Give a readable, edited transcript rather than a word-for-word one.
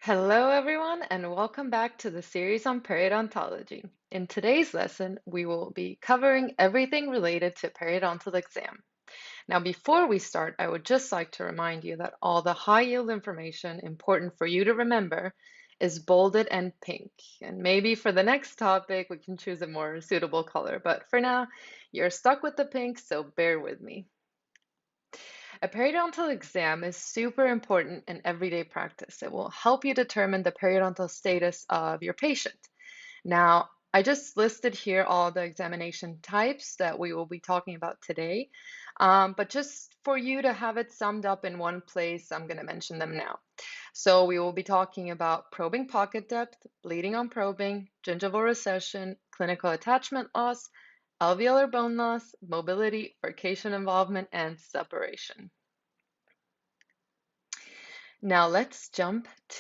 Hello, everyone, and welcome back to the series on periodontology. In today's lesson, we will be covering everything related to periodontal exam. Now, before we start, I would just like to remind you that all the high-yield information important for you to remember is bolded and pink. And maybe for the next topic, we can choose a more suitable color, but for now, you're stuck with the pink, so bear with me. A periodontal exam is super important in everyday practice. It will help you determine the periodontal status of your patient. Now, I just listed here all the examination types that we will be talking about today, but just for you to have it summed up in one place, I'm going to mention them now. So we will be talking about probing pocket depth, bleeding on probing, gingival recession, clinical attachment loss, alveolar bone loss, mobility, furcation involvement, and separation. Now let's jump